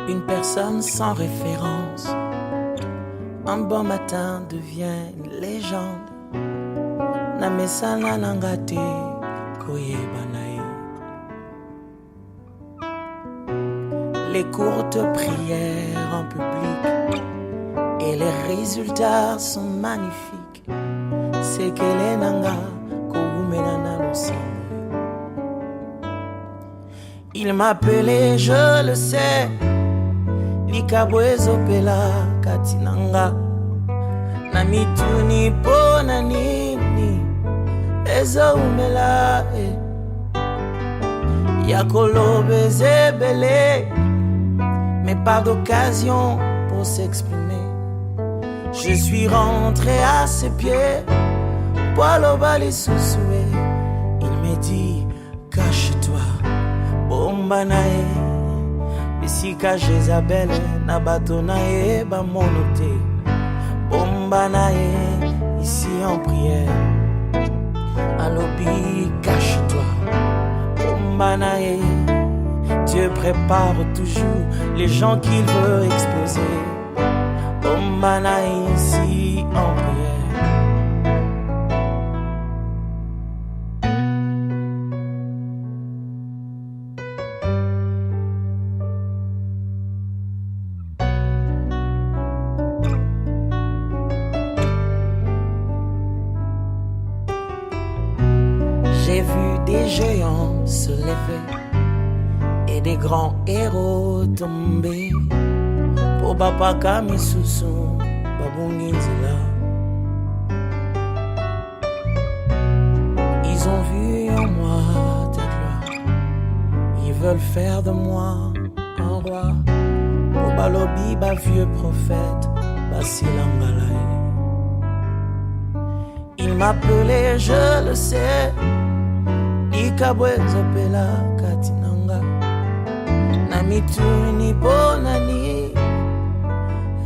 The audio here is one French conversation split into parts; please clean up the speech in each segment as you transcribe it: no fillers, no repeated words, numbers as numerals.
Une personne sans référence, un bon matin devient une légende. Namesana nangate koyebanae. Les courtes prières en public et les résultats sont magnifiques. C'est qu'elle est nanga koumenana l'ensemble. Il m'appelait, je le sais. Likabwezo pela katinanga Namituni pona nini Ezo umela Yakolobe zebele Mais pas d'occasion pour s'exprimer. Je suis rentré à ses pieds Poilo bali sousoué. Il me dit cache-toi Bombanae. Bisika Jézabel na bato na ye ba monote. Bomba na ye ici en prière. Alobi cache-toi. Bomba na ye. Dieu prépare toujours les gens qu'il veut exploser. Bomba na ye ici en prière. J'ai vu des géants se lever et des grands héros tomber. Pour Papa Kamisusu, Babunginzila. Ils ont vu en moi ta gloire. Ils veulent faire de moi un roi. Pour Balobi, ba vieux prophète, Basilangalaï. Il m'appelait, je le sais. Ikabwezo pela katinanga Namituni bonani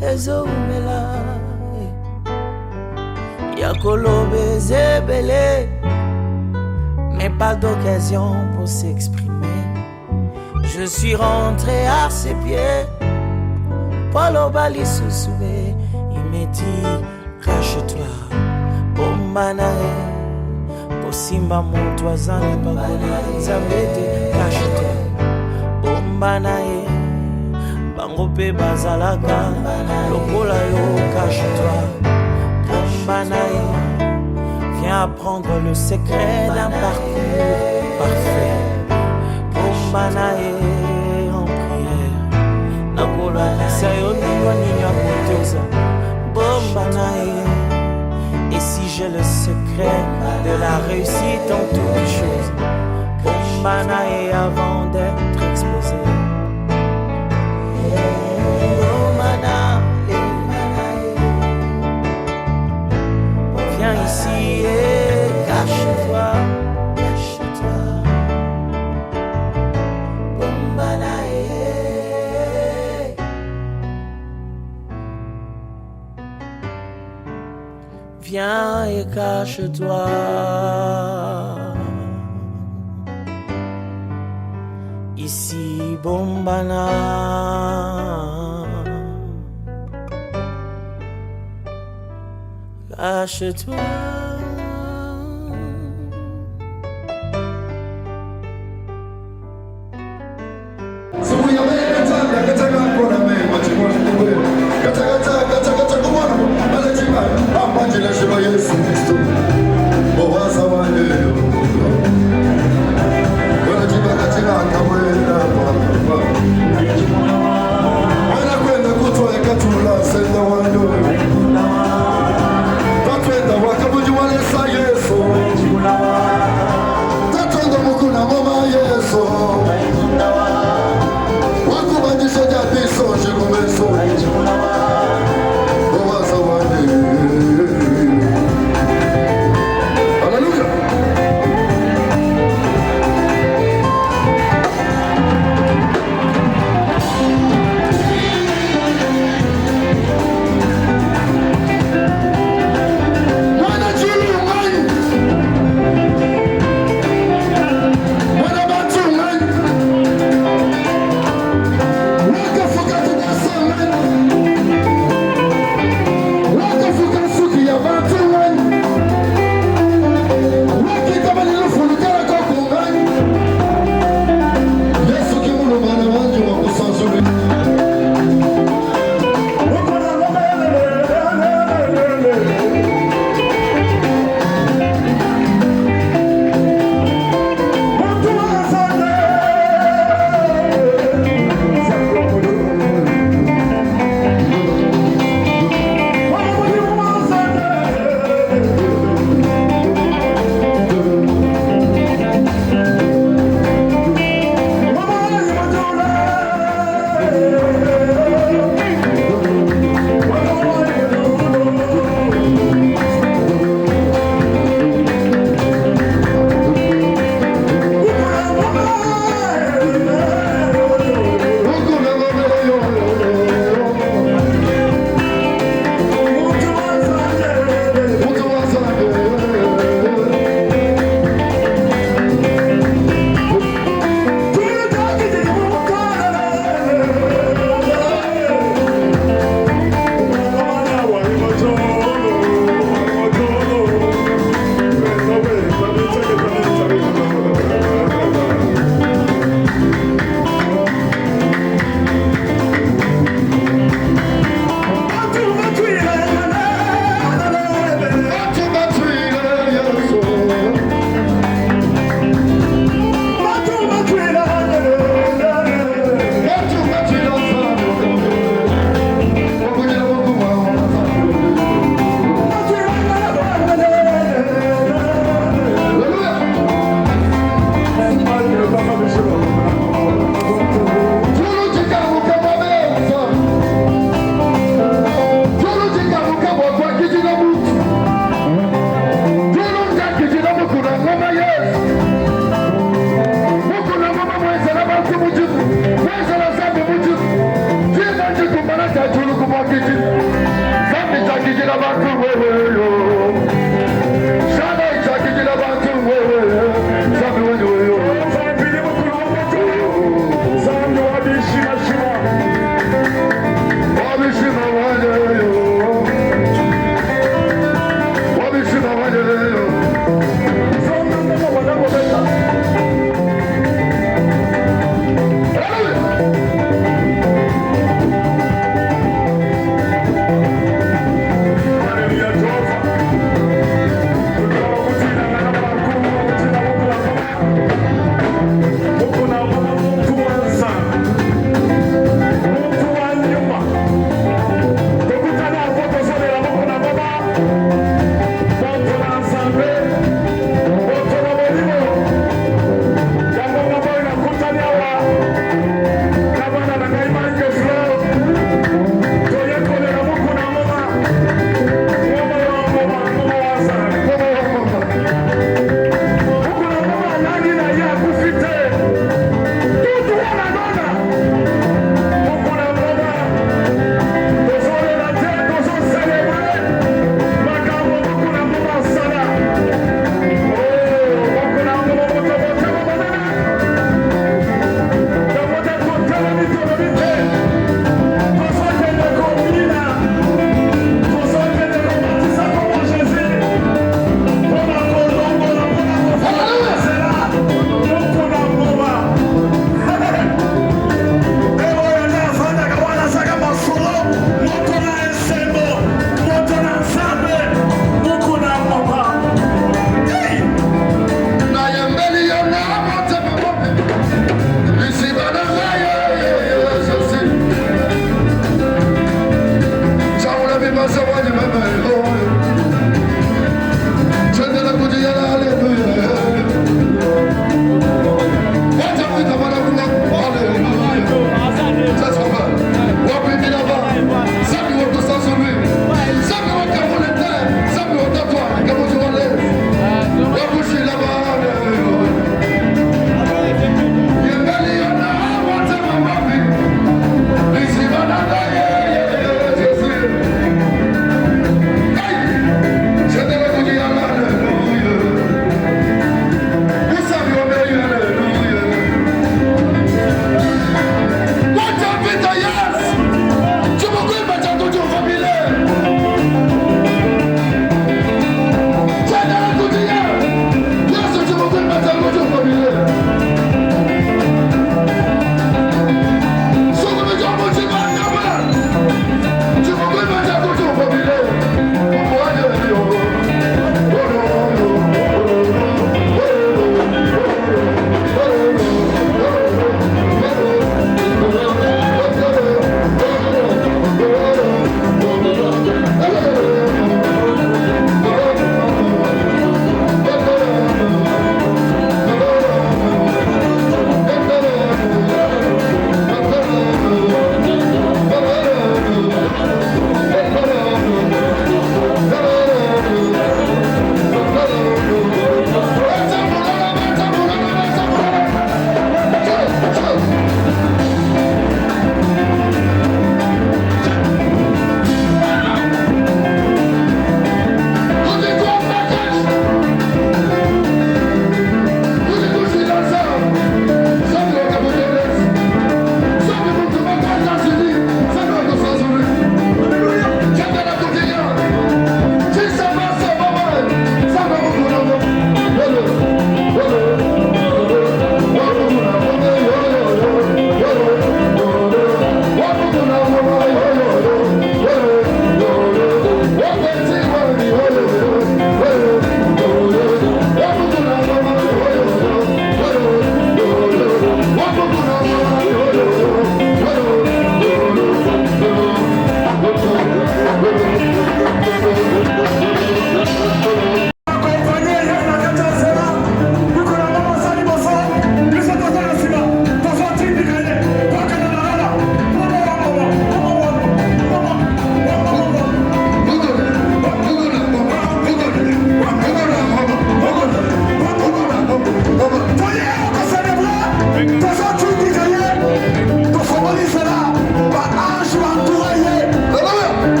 Ezo umela Yakolobe zebele Mais pas d'occasion pour s'exprimer. Je suis rentré à ses pieds Polo bali sousoué. Il me dit cache-toi Bombanae. Simba montwazane bakona nzambete cache-toi. Bomba na ye bango pe bazalaka lokola yo cache-toi. Bomba na ye viens apprendre le secret d'un parcours parfait. Bomba na ye en prière nakola sayo niwa kotoza. Bomba na ye. Et si j'ai le secret de la réussite en toutes choses, Bombana est avant d'être exposé. Bombana, viens ici et cache-toi, cache-toi. Bombana viens et cache-toi. Ici Bombana. Cache-toi. Wanakwenda kutwa ekatula senda wanyo. Batwenda wakabuji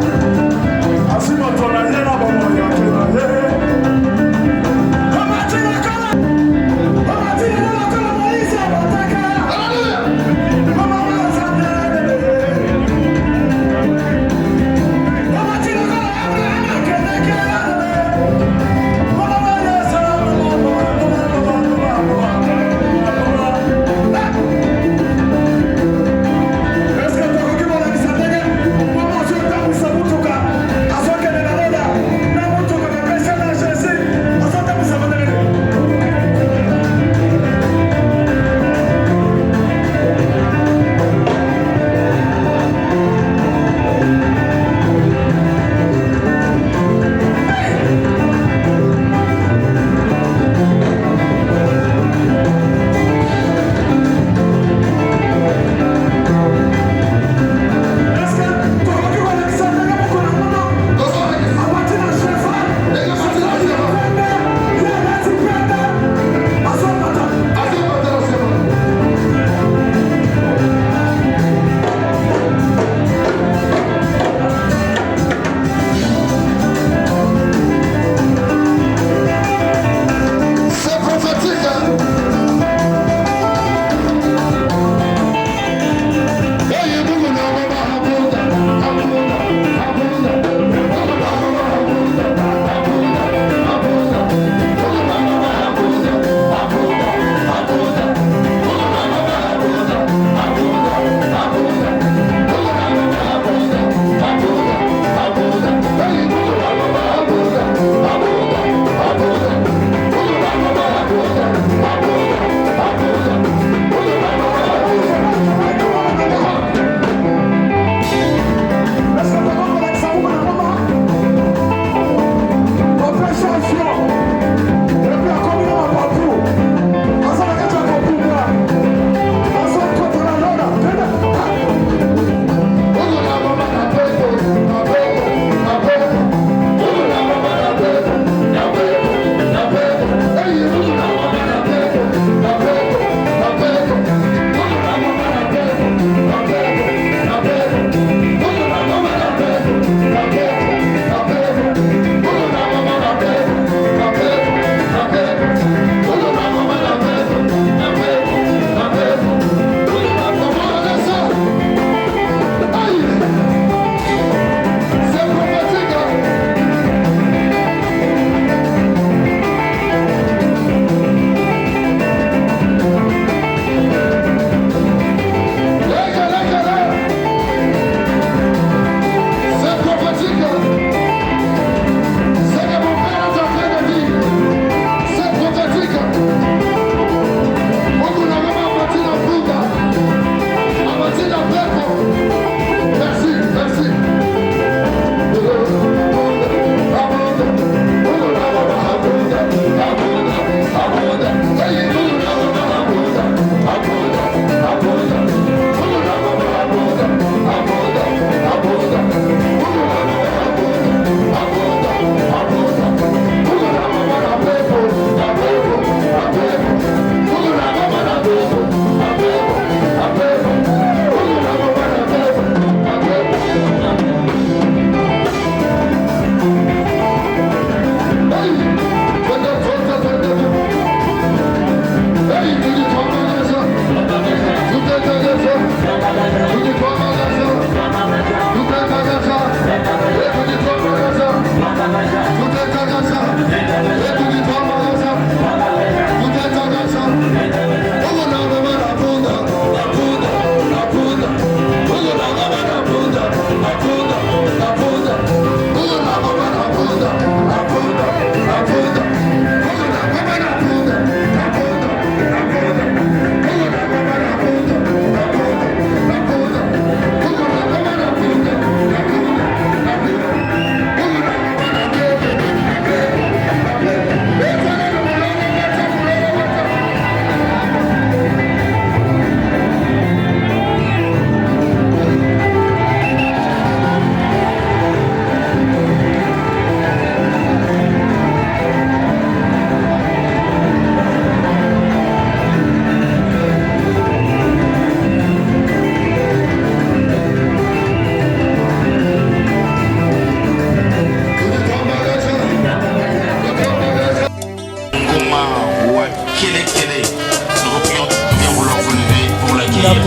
Est-ce que tu as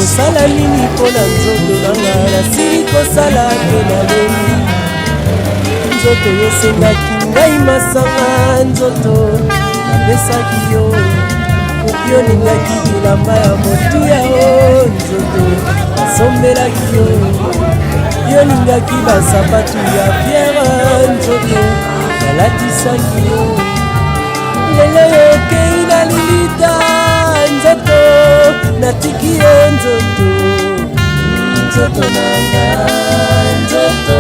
nakosala nini mpo na nzoto nanga nasili kosala te nalengi nzoto yosengaki ngai masanga nzoto napesaki yo yoningaki bilamba ya motuya o nzoto nasombelaki yo yoningaki basapatu ya fiere nzoto nalatisaki yo lelo yokei na lilita nzoto natiki yo nzoto nzoto nanga nzoto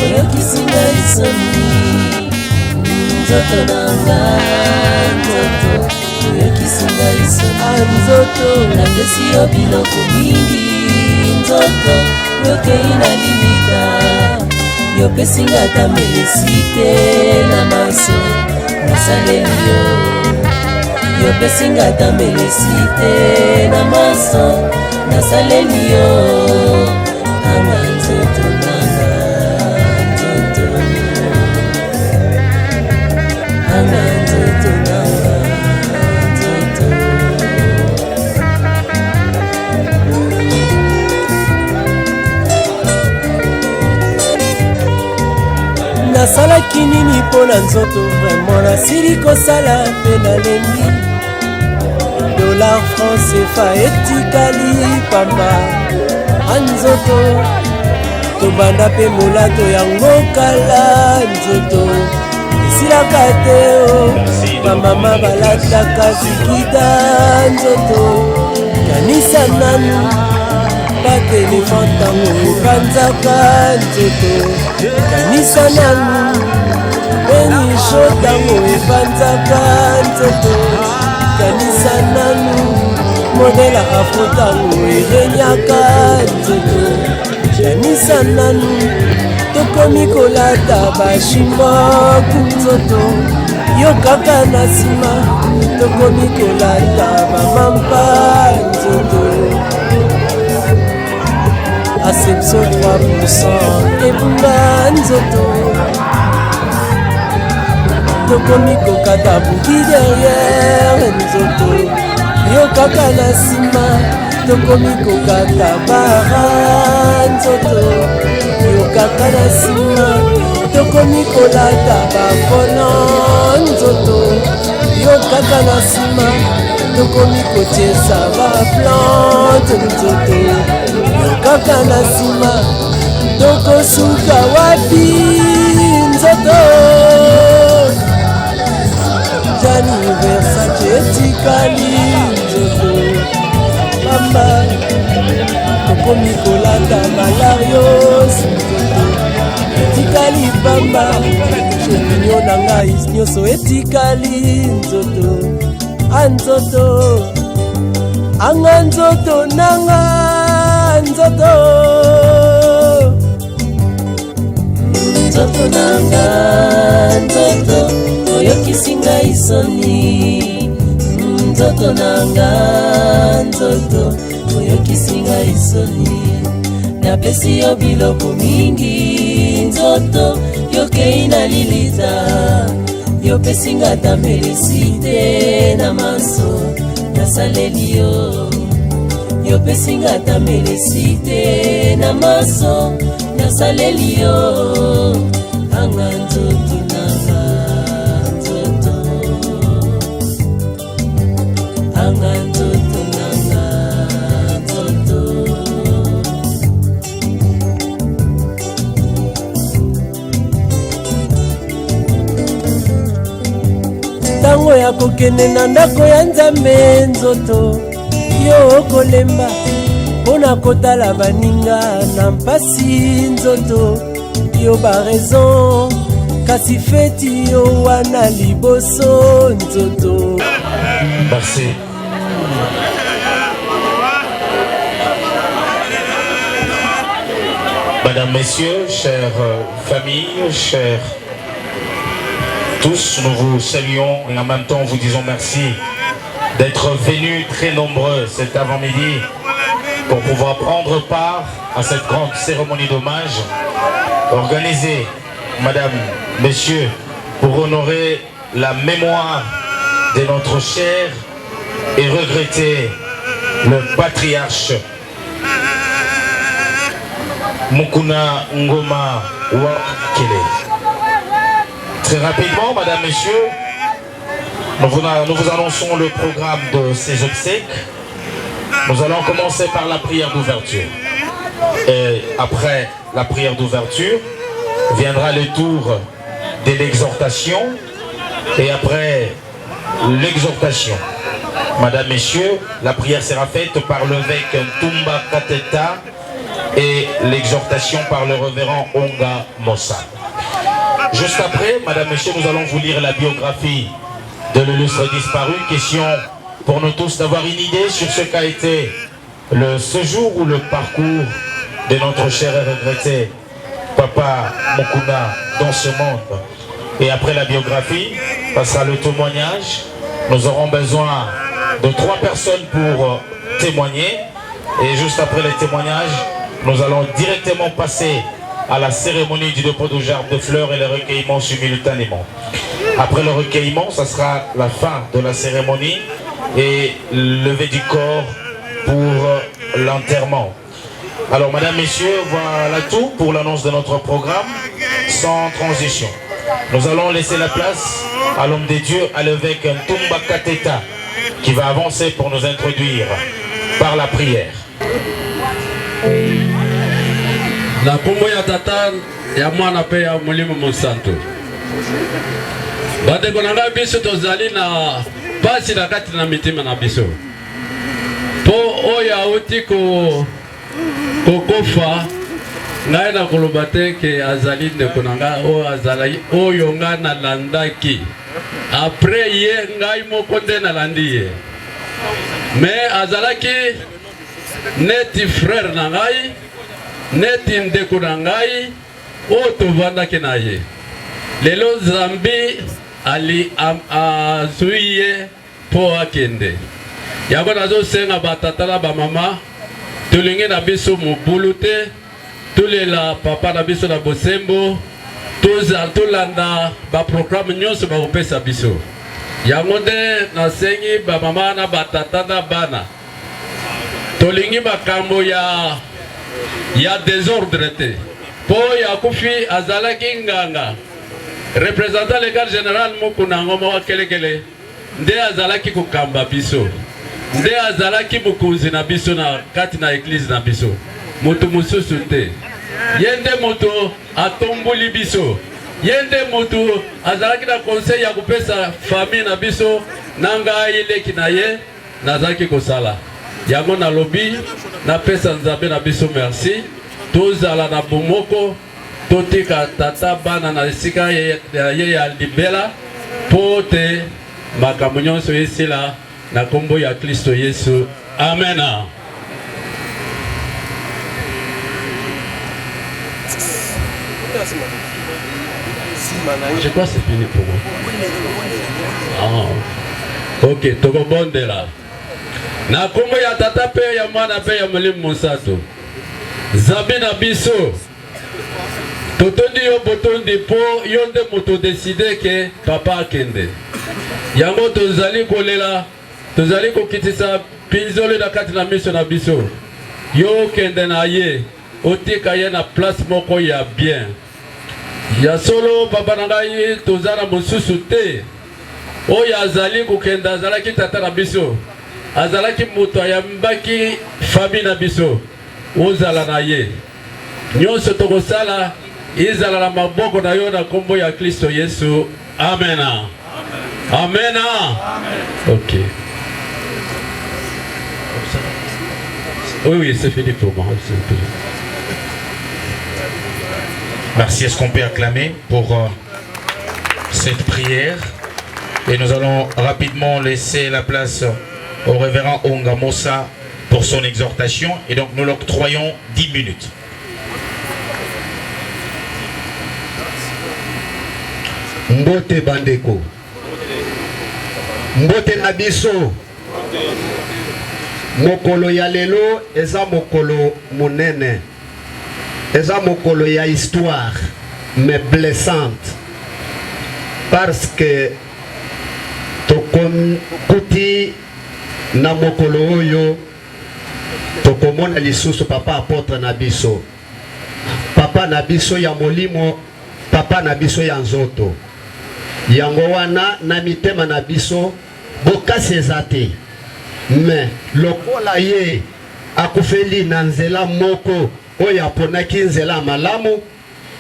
oyokisi ngai soni nzoto nanga nzoto oyokisi ngai soni nzoto napesi yo biloko mingi nzoto yokei na limita yopesinga ata melesi te na maso nasaleli yo yopesinga ata melesi te na maso nasaleli yo nanga nzoto nanga nzoto nanga nzoto nanga nzoto nasalaki nini mpo na nzoto vraimen nasili kosala mpe nalengi dollar france efa etikali pamba anzoto tobanda mpe molato yango kala nzoto esilaka te o bamama balataka zikida nzoto kanisa nanu batelefon ntango epanzaka nzoto kanisa nanu benisho ntango epanzaka nzoto kanisa nanu modela afro ntango erenyaka nzoto kanisa nanu tokomi kolata bashimoku nzoto yo kaka na nsima tokomi kolata bamampa nzoto Asepso 3% ebunga nzoto tokomi kokata buki derrière nzoto yo kaka na nsima tokomi kokata bara nzoto yo kaka na nsima tokomi kolata bafolo nzoto yo kaka na nsima tokomi kotiesa baplante nzoto yo kaka na nsima tokosuka wapi nzoto jani versace etikali nzoto pamba tokomi kolanda malarios nzoto etikali pamba cheminio na ngai nyonso etikali nzoto anzoto anga nzoto nanga nzoto nzoto nanga nzoto oyokisi ngai soni nzoto nanga nzoto oyokisi ngai soni napesi yo biloko mingi nzoto yokei na lilita yopesinga ata melesi te na maso nasaleli yo yopesinga ata melesi te na maso nasaleli yo anga nzoto nanga nzoto anga nzoto nanga nzoto ntango ya kokende na ndako ya nzambe nzoto yo okolemba mpo na kotala baninga na mpasi nzoto yo baraison kasi feti yo wana liboso nzoto. Merci. Madame, Messieurs, chères familles, chers tous, nous vous saluons et en même temps vous disons merci d'être venus très nombreux cet avant-midi pour pouvoir prendre part à cette grande cérémonie d'hommage organisée, Madame, Messieurs, pour honorer la mémoire de notre cher et regretté le patriarche Mukuna Ngoma Wakele. Très rapidement, Madame, Messieurs, nous vous annonçons le programme de ces obsèques. Nous allons commencer par la prière d'ouverture. Et après la prière d'ouverture, viendra le tour de l'exhortation. Et après l'exhortation, Madame, Messieurs, la prière sera faite par l'évêque Ntumba Kateta et l'exhortation par le révérend Onga Mossa. Juste après, Madame, Messieurs, nous allons vous lire la biographie de l'illustre disparu. Question pour nous tous d'avoir une idée sur ce qu'a été le séjour ou le parcours de notre cher et regretté Papa Mukuna dans ce monde. Et après la biographie, passera le témoignage. Nous aurons besoin de 3 personnes pour témoigner. Et juste après les témoignages, nous allons directement passer à la cérémonie du dépôt de gerbes de fleurs et le recueillement simultanément. Après le recueillement, ça sera la fin de la cérémonie et lever du corps pour l'enterrement. Alors, Madame, Messieurs, voilà tout pour l'annonce de notre programme, sans transition. Nous allons laisser la place à l'homme de Dieu, à l'évêque Ntumba Kateta, qui va avancer pour nous introduire par la prière. Na kombo ya tata ya mwana pe ya Molimo Monsanto. Bandeko na ngai biso tozali na pasi na kati na mitima na biso. Po oyo auti kokofa ngai na koloba te ke azali ndeko na ngai oyo azali oyo ngai nalandaki. Après ye ngai moko nde nalandi ye. Mais azalaki neti frère na ngai, neti ndeko na ngai oyo tovandaki na ye. Lelo Zambi ali azwi ye po akende. Yango nazosenga batata na bamama tolingi na biso mobulu te, tolela papa na biso na bosembo, tolanda baprogramme nyonso bakopesa biso. Yango nde nasengi bamama na batata na bana tolingi makambo ya désordre te. Po ya kufi azalaki nganga représentant légal général Mukuna Ngoma Wakelekele nde azalaki kokamba biso, nde azalaki mokonzi na biso na kati na église na biso. Moto mosusu te. Yende moto atomboli biso. Yende moto azalaki na conseil ya kopesa famille na biso nanga ileki na ye nazaki kosala. Yango na lobi na pesa nzambe na biso merci. Tozala na bomoko totika tata bana na esika ye ya libela pote makambo nyonso esila na kombo ya Kristo Yesu. Amen. Je crois que c'est fini pour moi. Ah. Ok, toko bondela. Na kombo ya tata pe ya mwana pe ya Molimo Monsanto. Zambi na biso. Totondi yo botondi po yonde moto décider que papa akende. Yango tozali kolela, tozali kokitisa pinzole na kati na miso na biso. Yo kende na ye, otika ye na place moko ya bien. Ya solo papa na ngai tozana mosusu te. Oyo azali kokenda azalaki tata na biso. Azalaki moto ayambaki famille na biso. Ozala na ye. Nyonso tokosala izala na maboko na yo na kombo ya Kristo Yesu. Amen. Amen. Ok. Oui, c'est fini pour moi. Merci. Est-ce qu'on peut acclamer pour cette prière? Et nous allons rapidement laisser la place au révérend Onga Mossa pour son exhortation. Et donc nous l'octroyons 10 minutes. Mbote bandeko, mbote nabiso, mokolo ya lelo eza mokolo monene, eza mokolo ya histoire mais blessante, parce que tokokuti na mokolo oyo tokomona lisusu papa apôtre na biso papa na biso ya molimo, papa na biso ya nzoto. Yango wana na mitema na biso bokasi eza te. Mais lokola ye akufeli na nzela moko oyo aponaki nzela malamu,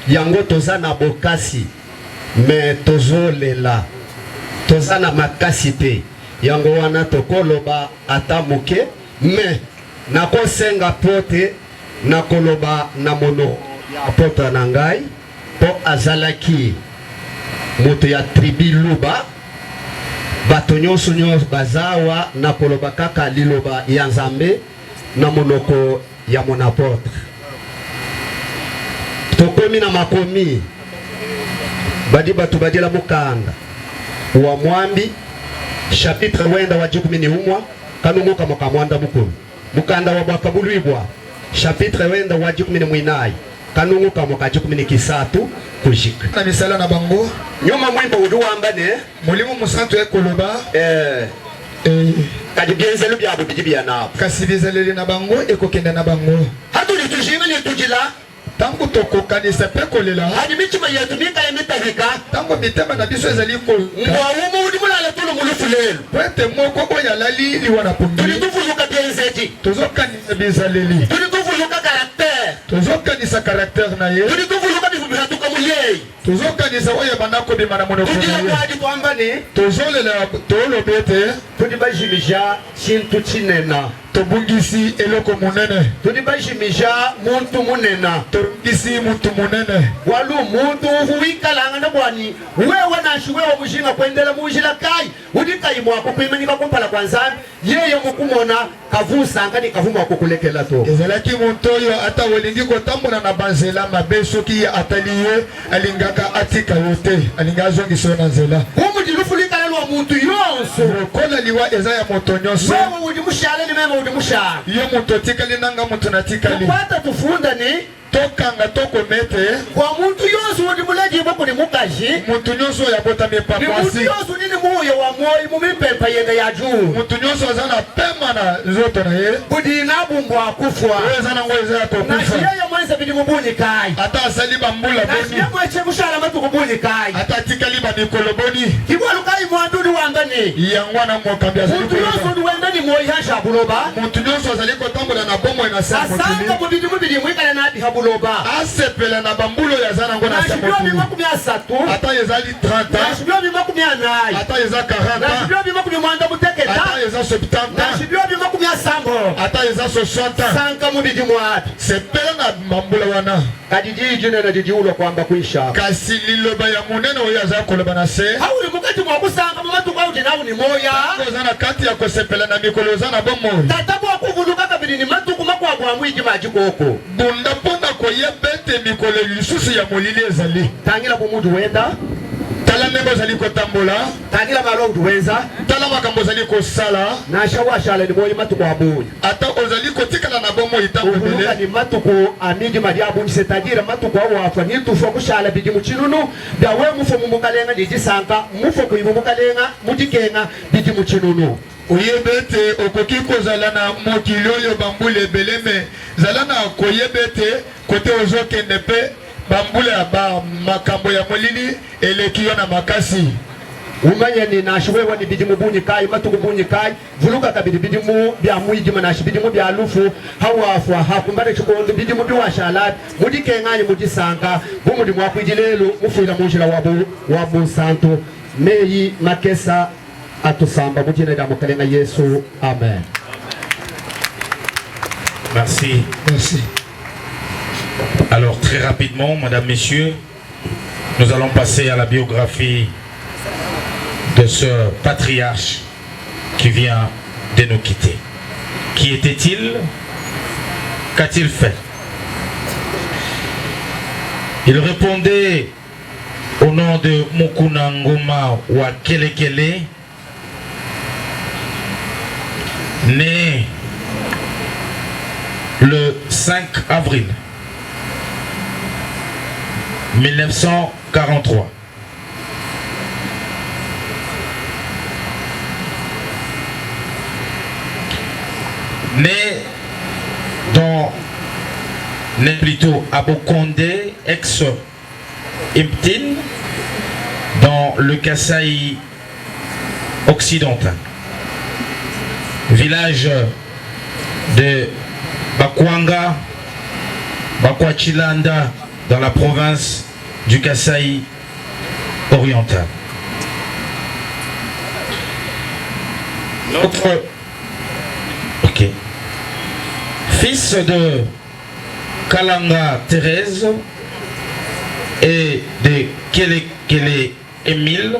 yango toza na bokasi mais tozolela, toza na makasi te. Yango wana tokoloba ata moke, mais nakosenga pote nakoloba na mono ya pota na ngai po azalaki moto ya tribi Luba. Bato nyonso bazawa nakoloba kaka liloba ya Nzambe na monoko ya mon apôtre. Tokomi na makomi badi batu badila mukanda wa mwambi chapitre wenda wa 11 kanungu kama kamwanda mukuru mukanda wa bwakabulwibwa chapitre wenda wa 18 kanungu kama ka 13 kujika na misala na bango nyoma mwimbo uduwamba ne mulimu musantu ekoloba kadi bienzelu byabo bijibya nabo kasi bizeleli na bango ekokenda na bango hatu litujime litujila tangu tokokanisa pe kolela hadi michima yetu mikale mitahika tangu mitema na biso ezali kolka mwaumu udimulala tulu mulufulelu pwete moko oyo alali liwa na pongi tulitufuzuka bienzeti tozokanisa bizaleli tulitufuzuka karakter tozokanisa karaktere na ye tulitufuzuka bifubihatuka muyeyi tozokanisa oyo bandako bima na monoko na tujila ye kwadi twambani tozolela toloba ete tudibajimija chintu chinena tobungisi eloko munene tudibajimija muntu munena tobungisi muntu munene walu muntu huwikalanga na bwani wewe nashi wewe mushinga kwendela mujila kai udikai mwako kuimenika kumpala kwa Nzambi yeye mukumona kavusanga ni kavuma kukulekela to ezalaki muntu oyo ata olingi kotambola na banzela mabe soki atali ye alingaka atika yo te alinga azongisa yo na nzela umudilufulikalelwa muntu yonso lokola liwa eza ya moto nyonso wewe udimushale ni mema udimushale yo moto atikali nanga moto natikali tukwata tufunda ni tokanga tokomete kwa muntu yonso udimulaji boko ni mukaji muntu nyonso oyo abotami ni muntu epapwasi yonso nini muyo wa moyi mumipepa yenga ya juu muntu nyonso aza na pema na nzoto na ye budina bumbu akufwa oyo eza nango eza ya na kokufa shiyeyo mwenza bidi mubuni kai ata asali bambula na boni shiye mweche mushala matu kubuni kai ata atikali bamikolo boni kibwalu kai mwandudu wangani yango wana mokambi azali muntu yonso koloba duwendani moyi hasha buloba muntu nyonso azali kotambola na bomoi na se ya asanga mokili mubidi mwikale na abiha buloba asepela na bambulo oyo aza nango na na se ya shibyo mokili bimakumi asatu ata ezali 30 na ans shibyo bimakumi anayi ata eza 40 na ans shibyo bimakumi mwanda muteketa ata eza 70 na ans shibyo bimakumi asambo ata eza 60 ans sanka mubidi mwapi sepela na mambula wana kadi jijine na jijiulo kwamba kuisha kasi liloba ya monene oyo aza koloba na se hauli mukati mwakusanga mumatuka uti nawu ni moya oza na kati ya kosepela na mikolo oza na bomoi tatabu wakuvuluka kabili ni matuku makwagwa mwiji majikoko bunda mpona koyeba ete mikolo lisusu ya molili ezali tangila kumudu wenda tala ndenge ozali kotambola tangila malo utu wenza tala makambo ozali kosala na shawashala ni moyi matuku abunya ata ozali kotikala na bomoi ntango uvuluka ebele ni matuku amiji madi abunyi c'est-à-dire matuku awafa ni tufwa kushala bidi muchinunu bya we mufo mumukalenga dijisanka mufo kuimu mukalenga mudikenga bidi muchinunu oyeba ete okoki kozala na mokili oyo bambula ebele me zala na koyeba ete kote ozokende mpe bambula ya makambo ya molili eleki yo na makasi umanye ni nashiwewa ni bidimu bunyi kai matuku bunyi kai vuluka kabidi bidimu bya mwijima nashi bidimu bya alufu hawafwa hakumbare chikondo bidimu biwashalat mudikenganye mudisanka bumudi mwakwijilelu mufuila munjila wabu santo meyi makesa atusamba mujina da mukalenga Yesu amen. Merci. merci. Alors très rapidement, mesdames, messieurs, nous allons passer à la biographie de ce patriarche qui vient de nous quitter. Qui était-il? Qu'a-t-il fait? Il répondait au nom de Mukuna Ngoma Wakelekele, né le 5 avril 1943. Né dans né plutôt à Bokonde, ex-Imptin, dans le Kasaï occidental. Village de Bakwanga, Bakwachilanda, dans la province du Kasaï oriental. Notre fils de Kalanga Thérèse et de Kele Émile,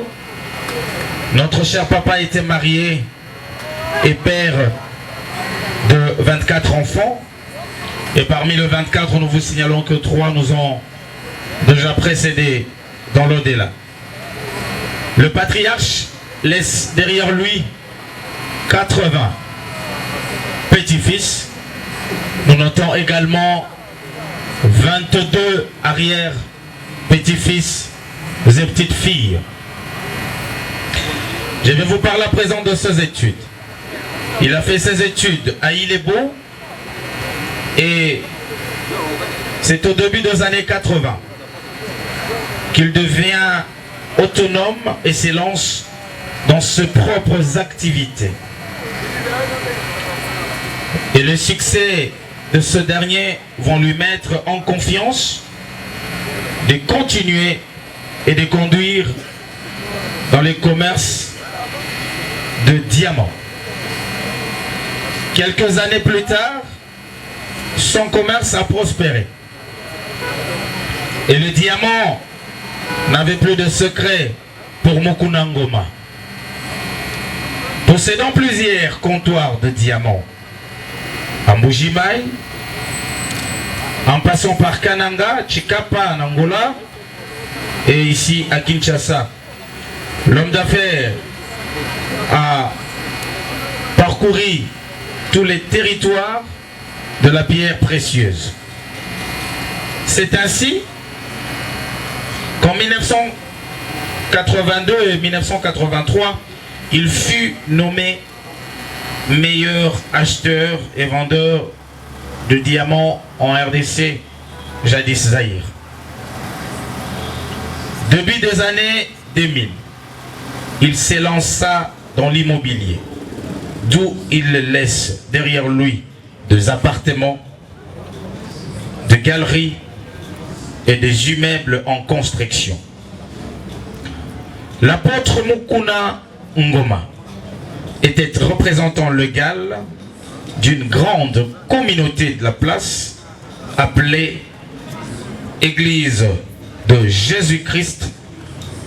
notre cher papa était marié et père de 24 enfants. Et parmi les 24, nous vous signalons que 3 nous ont déjà précédés dans l'au-delà. Le patriarche laisse derrière lui 80 petits-fils. Nous notons également 22 arrière-petits-fils et petites-filles. Je vais vous parler à présent de ses études. Il a fait ses études à Ilebo et c'est au début des années 80 qu'il devient autonome et se lance dans ses propres activités. Et le succès de ce dernier vont lui mettre en confiance de continuer et de conduire dans les commerces de diamants. Quelques années plus tard, son commerce a prospéré. Et le diamant n'avait plus de secret pour Mukuna Ngoma. Possédant plusieurs comptoirs de diamants, à Mbujimaï, en passant par Kananga, Chikapa en Angola et ici à Kinshasa, l'homme d'affaires a parcouru tous les territoires de la pierre précieuse. C'est ainsi qu'en 1982 et 1983, il fut nommé meilleur acheteur et vendeur de diamants en RDC, jadis Zaïre. Début des années 2000, il s'élança dans l'immobilier, d'où il laisse derrière lui des appartements, des galeries et des immeubles en construction. L'apôtre Mukuna Ngoma était représentant légal d'une grande communauté de la place appelée Église de Jésus-Christ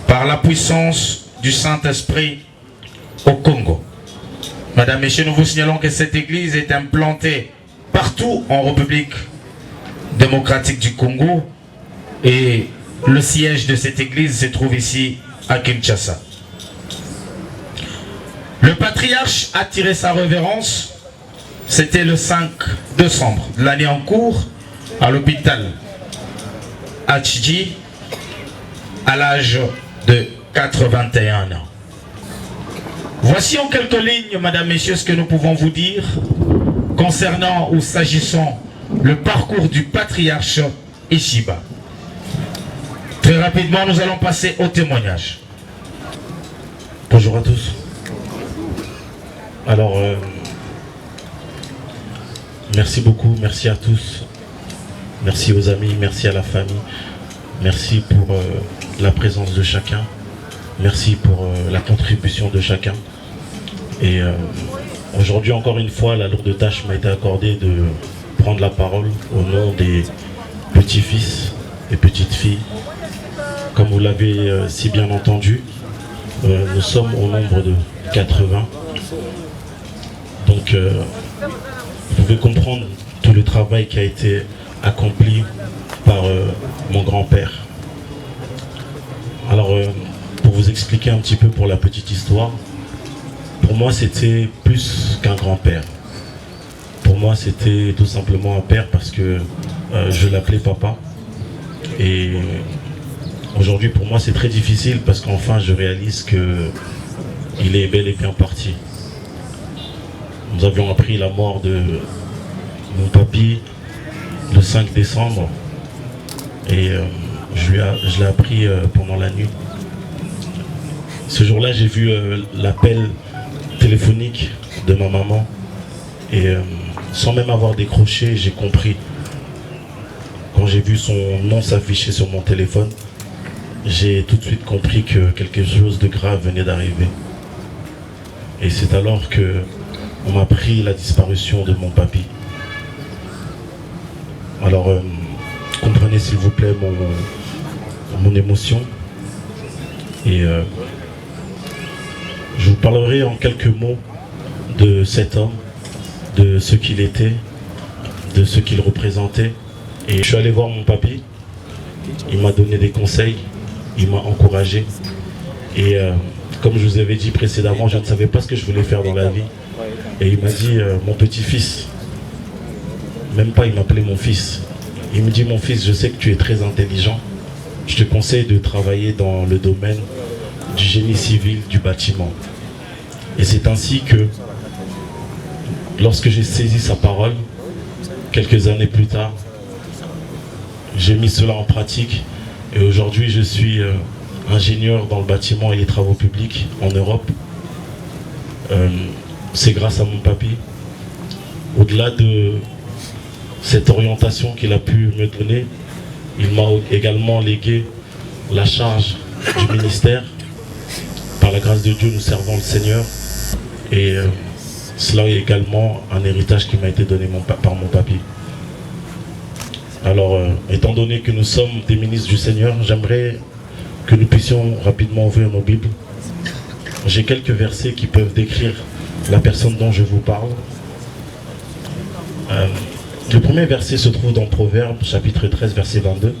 par la puissance du Saint-Esprit au Congo. Madame, Messieurs, nous vous signalons que cette église est implantée partout en République démocratique du Congo et le siège de cette église se trouve ici à Kinshasa. Le patriarche a tiré sa révérence, c'était le 5 décembre de l'année en cours à l'hôpital Hatchiji à l'âge de 81 ans. Voici en quelques lignes, Madame, Messieurs, ce que nous pouvons vous dire concernant ou s'agissant le parcours du patriarche Ishiba. Très rapidement, nous allons passer au témoignage. Bonjour à tous. Alors, merci beaucoup, merci à tous. Merci aux amis, merci à la famille. Merci pour la présence de chacun. Merci pour la contribution de chacun. Et aujourd'hui, encore une fois, la lourde tâche m'a été accordée de prendre la parole au nom des petits-fils et petites-filles. Comme vous l'avez si bien entendu, nous sommes au nombre de 80. Donc, vous pouvez comprendre tout le travail qui a été accompli par mon grand-père. Alors, pour vous expliquer un petit peu pour la petite histoire, pour moi c'était plus qu'un grand-père. Pour moi c'était tout simplement un père parce que je l'appelais papa. Et aujourd'hui pour moi c'est très difficile parce qu'enfin je réalise qu'il est bel et bien parti. Nous avions appris la mort de mon papy le 5 décembre et je l'ai appris pendant la nuit. Ce jour-là, j'ai vu l'appel téléphonique de ma maman et sans même avoir décroché, j'ai compris. Quand j'ai vu son nom s'afficher sur mon téléphone, j'ai tout de suite compris que quelque chose de grave venait d'arriver. Et c'est alors que on m'a appris la disparition de mon papy. Alors, comprenez s'il vous plaît mon émotion. Et je vous parlerai en quelques mots de cet homme, de ce qu'il était, de ce qu'il représentait. Et je suis allé voir mon papy, il m'a donné des conseils, il m'a encouragé. Et comme je vous avais dit précédemment, je ne savais pas ce que je voulais faire dans la vie. Et il m'a dit, mon petit-fils, même pas il m'appelait mon fils. Il me dit, mon fils, je sais que tu es très intelligent. Je te conseille de travailler dans le domaine du génie civil du bâtiment. Et c'est ainsi que, lorsque j'ai saisi sa parole, quelques années plus tard, j'ai mis cela en pratique. Et aujourd'hui, je suis ingénieur dans le bâtiment et les travaux publics en Europe. C'est grâce à mon papy. Au-delà de cette orientation qu'il a pu me donner, il m'a également légué la charge du ministère. Par la grâce de Dieu, nous servons le Seigneur. Et cela est également un héritage qui m'a été donné par mon papy. Alors, étant donné que nous sommes des ministres du Seigneur, j'aimerais que nous puissions rapidement ouvrir nos Bibles. J'ai quelques versets qui peuvent décrire la personne dont je vous parle. Le premier verset se trouve dans Proverbes, chapitre 13, verset 22.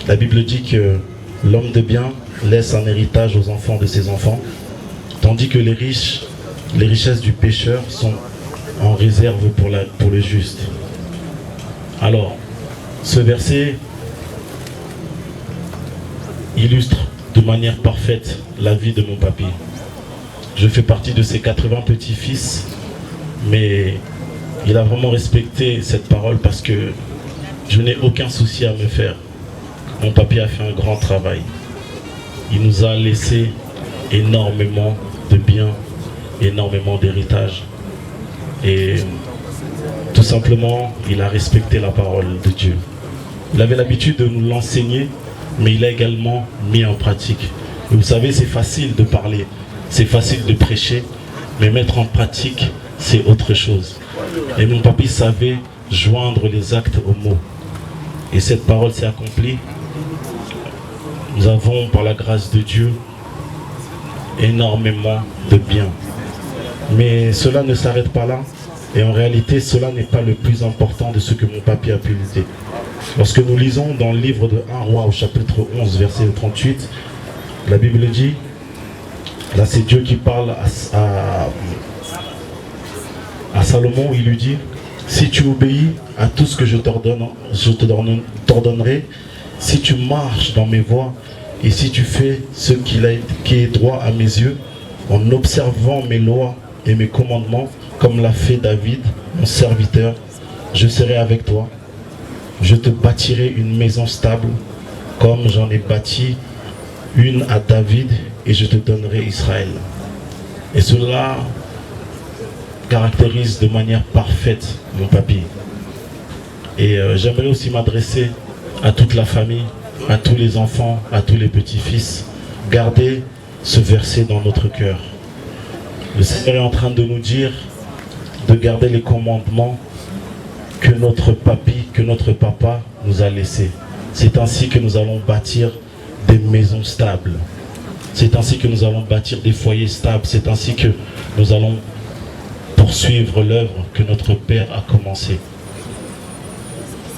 La Bible dit que l'homme de bien laisse un héritage aux enfants de ses enfants, tandis que les richesses du pécheur sont en réserve pour le juste. Alors, ce verset illustre de manière parfaite la vie de mon papy. Je fais partie de ses 80 petits-fils, mais il a vraiment respecté cette parole parce que je n'ai aucun souci à me faire. Mon papy a fait un grand travail. Il nous a laissé énormément de biens, énormément d'héritage. Et tout simplement, il a respecté la parole de Dieu. Il avait l'habitude de nous l'enseigner, mais il a également mis en pratique. Et vous savez, c'est facile de parler, c'est facile de prêcher, mais mettre en pratique, c'est autre chose. Et mon papy savait joindre les actes aux mots. Et cette parole s'est accomplie. Nous avons, par la grâce de Dieu, énormément de biens. Mais cela ne s'arrête pas là. Et en réalité, cela n'est pas le plus important de ce que mon papy a pu lutter. Lorsque nous lisons dans le livre de 1 Roi au chapitre 11, verset 38, la Bible dit, là c'est Dieu qui parle à Salomon, il lui dit, si tu obéis à tout ce que je t'ordonnerai, si tu marches dans mes voies et si tu fais ce qui est droit à mes yeux, en observant mes lois et mes commandements, comme l'a fait David, mon serviteur, je serai avec toi. Je te bâtirai une maison stable, comme j'en ai bâti une à David, et je te donnerai Israël. Et cela caractérise de manière parfaite mon papy. Et j'aimerais aussi m'adresser à toute la famille, à tous les enfants, à tous les petits-fils. Gardez ce verset dans notre cœur. Le Seigneur est en train de nous dire de garder les commandements que notre papy, que notre papa nous a laissés. C'est ainsi que nous allons bâtir des maisons stables. C'est ainsi que nous allons bâtir des foyers stables. C'est ainsi que nous allons poursuivre l'œuvre que notre Père a commencée.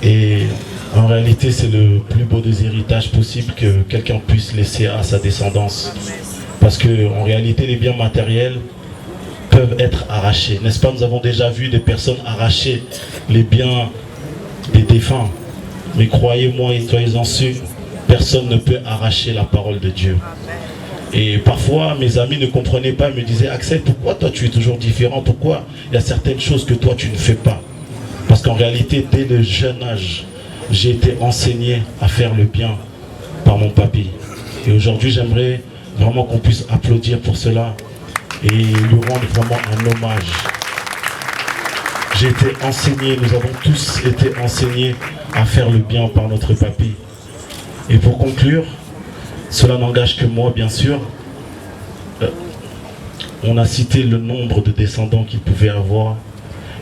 Et en réalité, c'est le plus beau des héritages possibles que quelqu'un puisse laisser à sa descendance. Parce qu'en réalité, les biens matériels peuvent être arrachés. N'est-ce pas? Nous avons déjà vu des personnes arracher les biens des défunts. Mais croyez-moi et soyez-en sûrs, personne ne peut arracher la parole de Dieu. Et parfois, mes amis ne comprenaient pas, me disaient, Axel, pourquoi toi tu es toujours différent? Pourquoi il y a certaines choses que toi tu ne fais pas? Parce qu'en réalité, dès le jeune âge, j'ai été enseigné à faire le bien par mon papy. Et aujourd'hui, j'aimerais vraiment qu'on puisse applaudir pour cela et lui rendre vraiment un hommage. J'ai été enseigné, nous avons tous été enseignés à faire le bien par notre papy. Et pour conclure, cela n'engage que moi, bien sûr. On a cité le nombre de descendants qu'il pouvait avoir.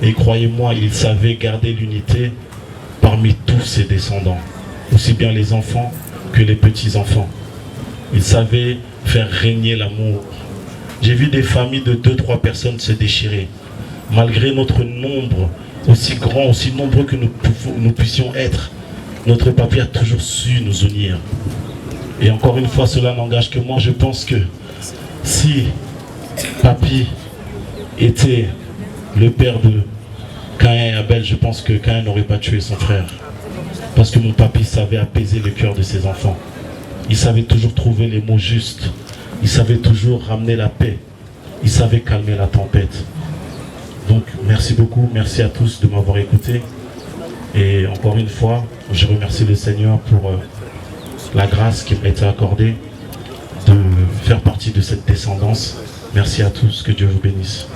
Et croyez-moi, il savait garder l'unité parmi tous ses descendants, aussi bien les enfants que les petits-enfants. Il savait faire régner l'amour. J'ai vu des familles de 2-3 personnes se déchirer. Malgré notre nombre aussi grand, aussi nombreux que nous puissions être, notre papy a toujours su nous unir. Et encore une fois, cela n'engage que moi. Je pense que si papy était le père de Caïn et Abel, je pense que Caïn n'aurait pas tué son frère. Parce que mon papy savait apaiser le cœur de ses enfants. Il savait toujours trouver les mots justes. Il savait toujours ramener la paix. Il savait calmer la tempête. Donc merci beaucoup, merci à tous de m'avoir écouté. Et encore une fois, je remercie le Seigneur pour la grâce qui m'a été accordée de faire partie de cette descendance. Merci à tous, que Dieu vous bénisse.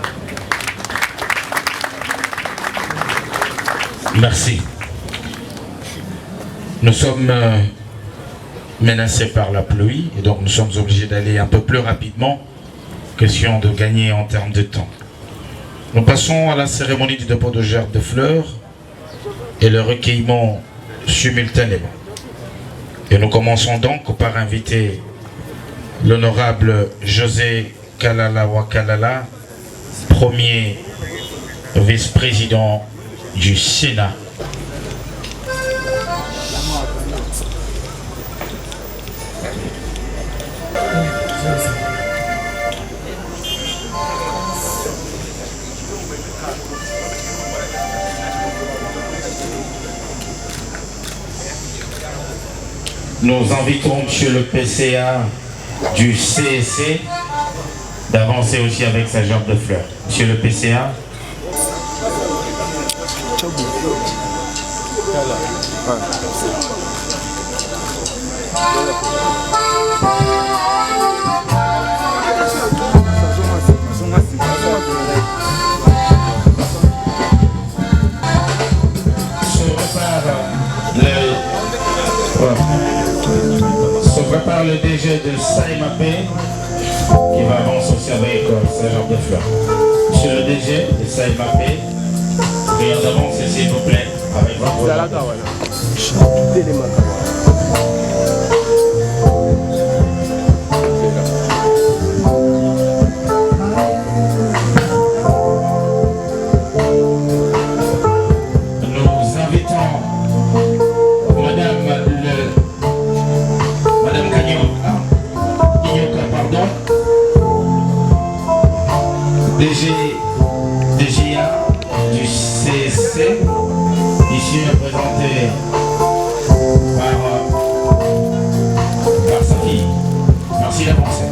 Merci. Nous sommes menacés par la pluie et donc nous sommes obligés d'aller un peu plus rapidement. Question de gagner en termes de temps. Nous passons à la cérémonie du dépôt de gerbes de fleurs et le recueillement simultanément. Et nous commençons donc par inviter l'honorable José Kalala Wakalala, premier vice-président du Sénat. Nous invitons M. le PCA du CSC d'avancer aussi avec sa gerbe de fleurs. M. le PCA. Se prépare le DG de Saïmapé qui va avancer aussi avec sa gerbe de fleurs. Monsieur le DG de Saïmapé, prière d'avancer s'il vous plaît avec votre DGA du CSC, ici représenté par sa fille. Merci d'avancer.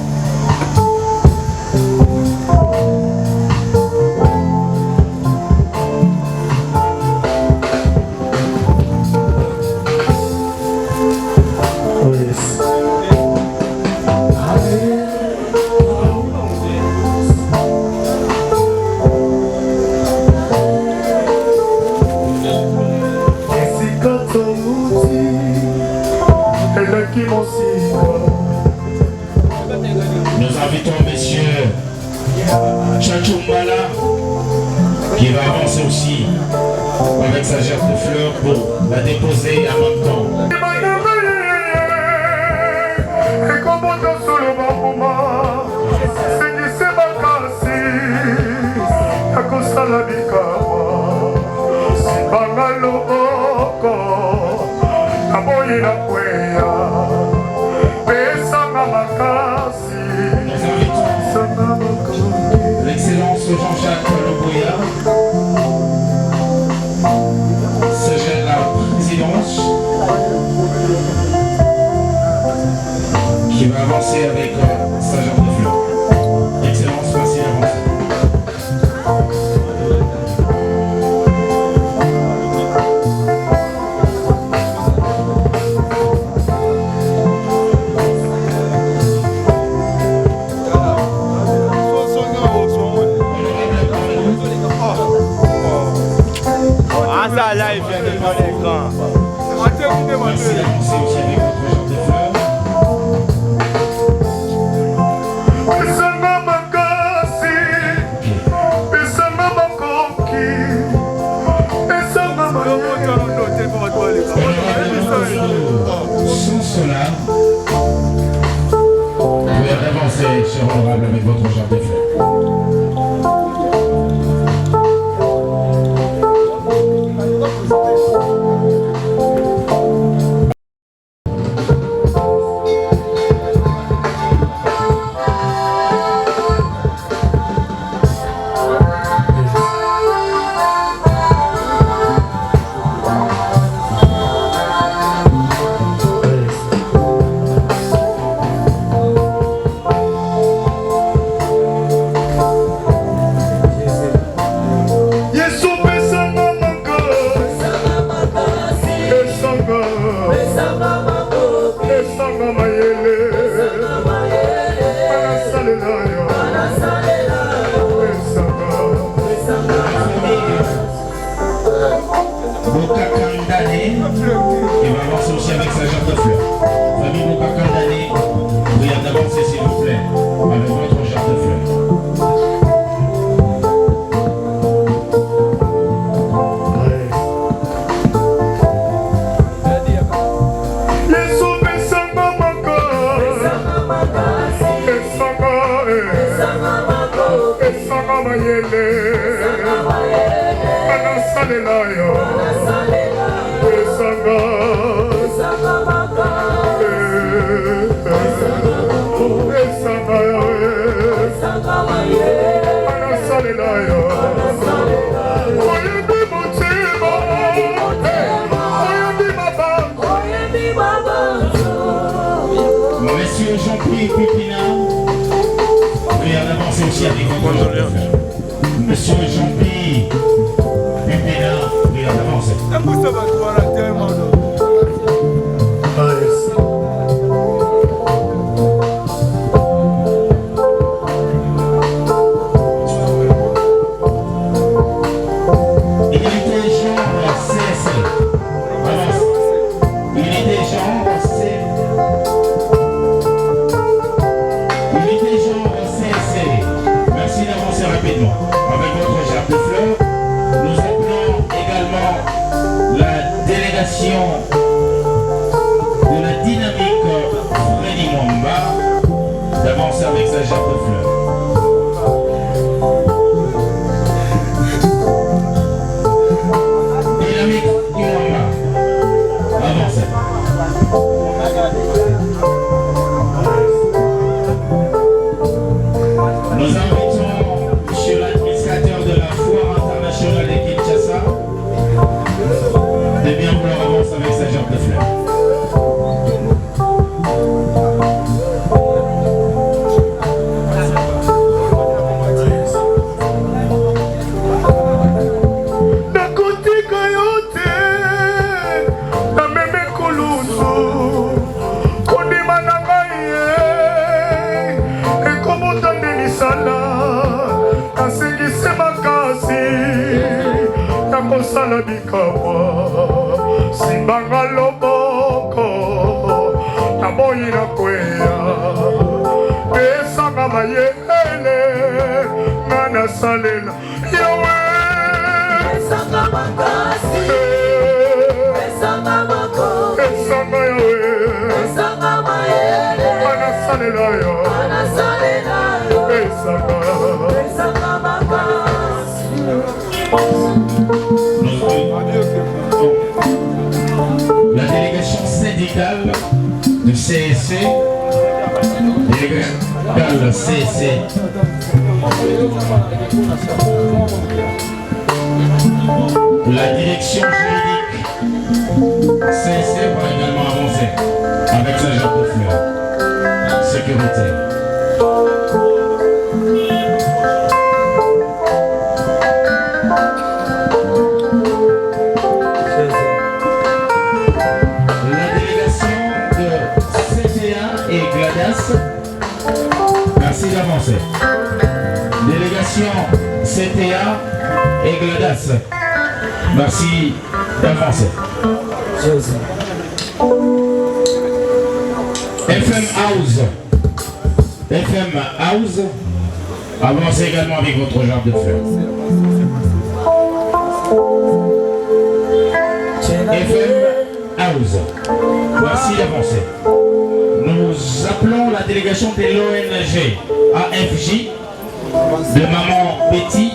Nous invitons messieurs Chachumbala qui va avancer aussi avec sa gerbe de fleurs pour la déposer en même temps. L'excellence Jean-Jacques Lobouya se gère la présidence qui va avancer avec sa gerbe de fleurs. Excellence, merci d'avancer. Avancez, cher honorable, avec votre genre de fleurs. Monsieur Jean-Pierre Pupina, veuillez en avancer aussi avec votre genre de fleurs. Monsieur Jean-Pierre Pupina, veuillez en avancer. De la dynamique Freddy Mwamba d'avancer avec sa gerbe de fleurs. Dynamique Mwamba, avancez. Nous invitons monsieur l'administrateur de la foire internationale de Kinshasa de bien vouloir avancer avec sa gerbe de fleurs. Sala bikawa simbanga loboko naboyi na kweya pesanga mayele ngana salela yawe pesanga makasi pesanga mako pesanga yawe pesanga mayele ngana salela yo pesanga makasi. La délégation syndicale de CSC, délégale CSC, la direction juridique CSC va également avancer avec sa gerbe de fleurs. Sécurité. Merci d'avancer. Délégation CTA et GLADAS. Merci d'avancer. FM House. Avancez également avec votre gerbe de fleurs. FM House. Merci d'avancer. Nous appelons la délégation de l'ONG AFJ, de Maman Betty.